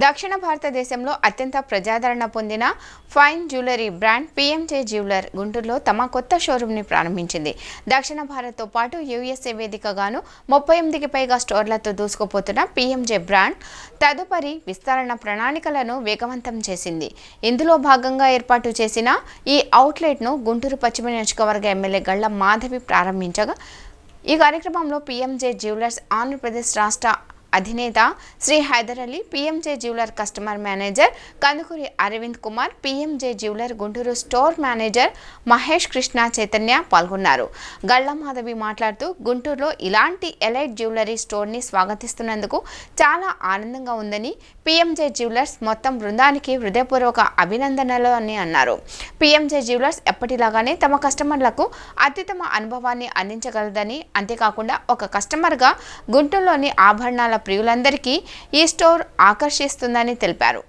దక్షిణ భారతదేశంలో అత్యంత ప్రజాదరణ పొందిన fine jewellery brand PMJ jeweller గుంటూరులో తమ కొత్త షోరూంని ప్రారంభించింది. దక్షిణ భారత్తో పాటు యూఎస్ఏ వేదికగాను 38కి పైగా స్టోర్లతో దూసుకుపోతున్న పిఎంజే బ్రాండ్ తదుపరి విస్తరణ ప్రణాళికలను వేగవంతం చేసింది. ఇందులో భాగంగా ఏర్పాటు చేసిన ఈ అవుట్లెట్ను గుంటూరు పశ్చిమ నియోజకవర్గ ఎమ్మెల్యే గళ్ల మాధవి ప్రారంభించగా ఈ కార్యక్రమంలో పిఎంజే జ్యువెలర్స్ ఆంధ్రప్రదేశ్ రాష్ట్ర అధినేత Shri Haider Ali, PMJ jeweller customer manager Kandukuri Aravind Kumar, PMJ jeweller Guntur store manager Mahesh Krishna Chaitanya పాల్గొన్నారు. గళ్ల మాధవి మాట్లాడుతూ గుంటూరులో ఇలాంటి ఎలైట్ జ్యువెలరీ స్టోర్ని స్వాగతిస్తున్నందుకు చాలా ఆనందంగా ఉందని, పిఎంజే జ్యువెలర్స్ మొత్తం బృందానికి హృదయపూర్వక అభినందనలు అని అన్నారు. పిఎంజే జ్యువెలర్స్ ఎప్పటిలాగానే తమ కస్టమర్లకు అత్యుత్తమ అనుభవాన్ని అందించగలదని, అంతేకాకుండా ఒక కస్టమర్గా గుంటూరులోని ఆభరణాల ప్రియులందరికీ ఈ స్టోర్ ఆకర్షిస్తుందని తెలిపారు.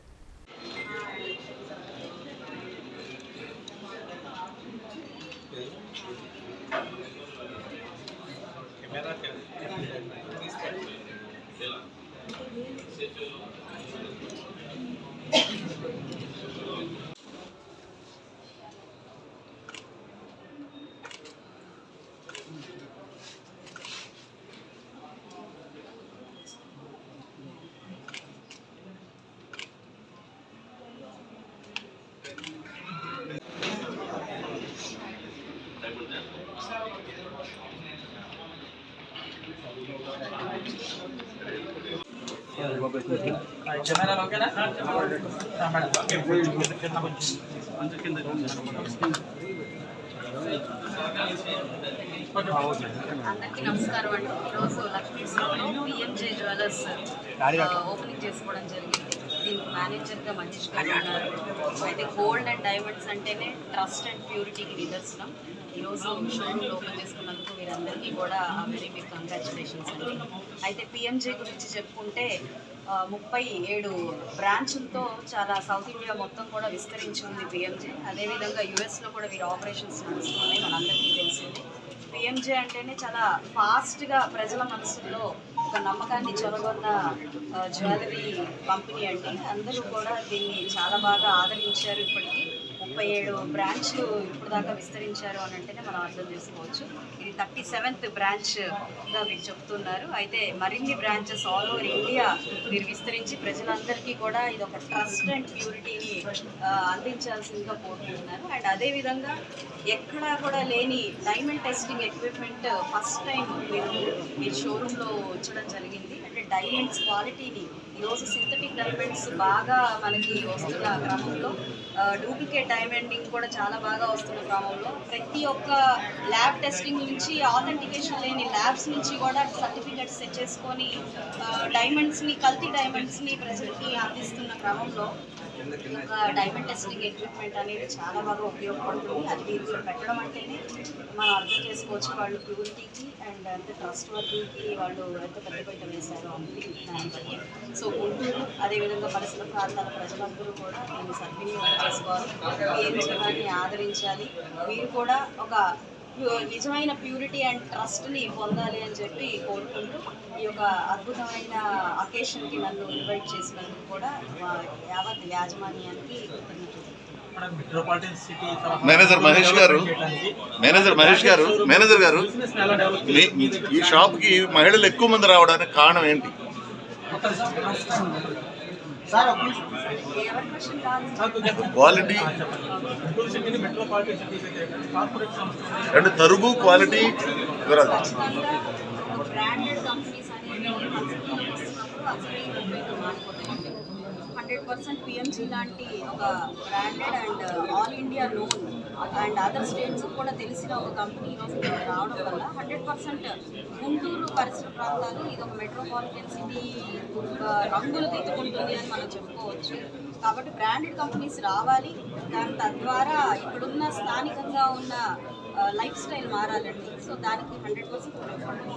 అందరికీ నమస్కారం అండి. ఈరోజు లక్ష్మీశ్వరంలో పిఎంజే జ్యువెలర్స్ ఓపెనింగ్ చేసుకోవడం జరిగింది. దీనికి మేనేజర్గా మనీష్ గారు ఉన్నారు. అయితే గోల్డ్ అండ్ డైమండ్స్ అంటేనే ట్రస్ట్ అండ్ ప్యూరిటీకి నిదర్శనం. ఈరోజు షోరూమ్ ఓపెన్ చేసుకున్నందుకు మీరందరికీ కూడా వెరీ బిగ్ కంగ్రాచులేషన్స్ అండి. అయితే పిఎంజే గురించి చెప్పుకుంటే 37 బ్రాంచులతో చాలా సౌత్ ఇండియా మొత్తం కూడా విస్తరించి ఉంది పిఎంజే. అదేవిధంగా యూఎస్లో కూడా వీరి ఆపరేషన్స్ నడుస్తున్నాయి, మనందరికీ తెలిసింది. పిఎంజే అంటేనే చాలా ఫాస్ట్గా ప్రజల మనసుల్లో ఒక నమ్మకాన్ని చొరగొన్న జ్యువెలరీ కంపెనీ అండి. అందరూ కూడా దీన్ని చాలా బాగా ఆదరించారు. ఇప్పటికీ 37 బ్రాంచ్లు ఇప్పుడు దాకా విస్తరించారు అని అంటేనే మనం అర్థం చేసుకోవచ్చు. ఇది 37th బ్రాంచ్గా వీరు చెప్తున్నారు. అయితే మరిన్ని బ్రాంచెస్ ఆల్ ఓవర్ ఇండియా వీరు విస్తరించి ప్రజలందరికీ కూడా ఇది ఒక ట్రస్ట్ అండ్ ప్యూరిటీని అందించాల్సిందిగా కోరుకుంటున్నారు. అండ్ అదేవిధంగా ఎక్కడా కూడా లేని diamond testing equipment first time ఈ షోరూంలో ఉంచడం జరిగింది. అంటే డైమండ్స్ క్వాలిటీని ఈరోజు సింథటిక్ డైమండ్స్ బాగా మనకి వస్తున్న క్రమంలో, డూప్లికేట్ డైమండింగ్ కూడా చాలా బాగా వస్తున్న క్రమంలో ప్రతి ఒక్క ల్యాబ్ టెస్టింగ్ నుంచి, ఆథెంటికేషన్ లేని ల్యాబ్స్ నుంచి కూడా సర్టిఫికెట్స్ సెట్ చేసుకొని డైమండ్స్ని, కల్తీ డైమండ్స్ని ప్రజలకి అందిస్తున్న క్రమంలో ఒక డైమండ్ టెస్టింగ్ ఎక్విప్మెంట్ అనేది చాలా బాగా ఉపయోగపడుతుంది. అది దీంట్లో పెట్టడం అంటేనే మనం అర్థం చేసుకోవచ్చు వాళ్ళు ప్యూరిటీకి అండ్ అంత ట్రస్ట్ వర్తీకి వాళ్ళు ఎంత పెద్ద వేశారు అని దాన్ని బట్టి. సో గుంటూరు అదేవిధంగా పరిసర ప్రాంతాల ప్రజలందరూ కూడా దీన్ని సద్వినియోగం చేసుకోవాలి, పిఎంజేని ఆదరించాలి. మీరు కూడా ఒక నిజమైన ప్యూరిటీ అండ్ ట్రస్ట్ని పొందాలి అని చెప్పి కోరుకుంటూ ఈ యొక్క అద్భుతమైన అకేషన్కి నన్ను ఇన్వైట్ చేసినందుకు కూడా యావత్ యాజమాన్యానికి మేనేజర్ మహేష్ గారు ఈ షాప్కి మహిళలు ఎక్కువ మంది రావడానికి కారణం ఏంటి? క్వాలిటీ అంటే తరుగు క్వాలిటీ వివరాలు. బ్రాండెడ్ కంపెనీస్ అనేవి 100% పిఎంజీ లాంటి ఒక branded and all India known and other states కూడా తెలిసిన ఒక కంపెనీ ఈరోజు రావడం వల్ల 100% గుంటూరు పరిసర ప్రాంతాలు ఇది ఒక మెట్రోపాలిటన్ సిటీ రంగులు దిద్దుకుంటుంది అని మనం చెప్పుకోవచ్చు. కాబట్టి బ్రాండెడ్ కంపెనీస్ రావాలి, దాని తద్వారా ఇక్కడున్న స్థానికంగా ఉన్న లైఫ్ స్టైల్ మారాలండి. సో దానికి 100% ఉపయోగపడుతుంది.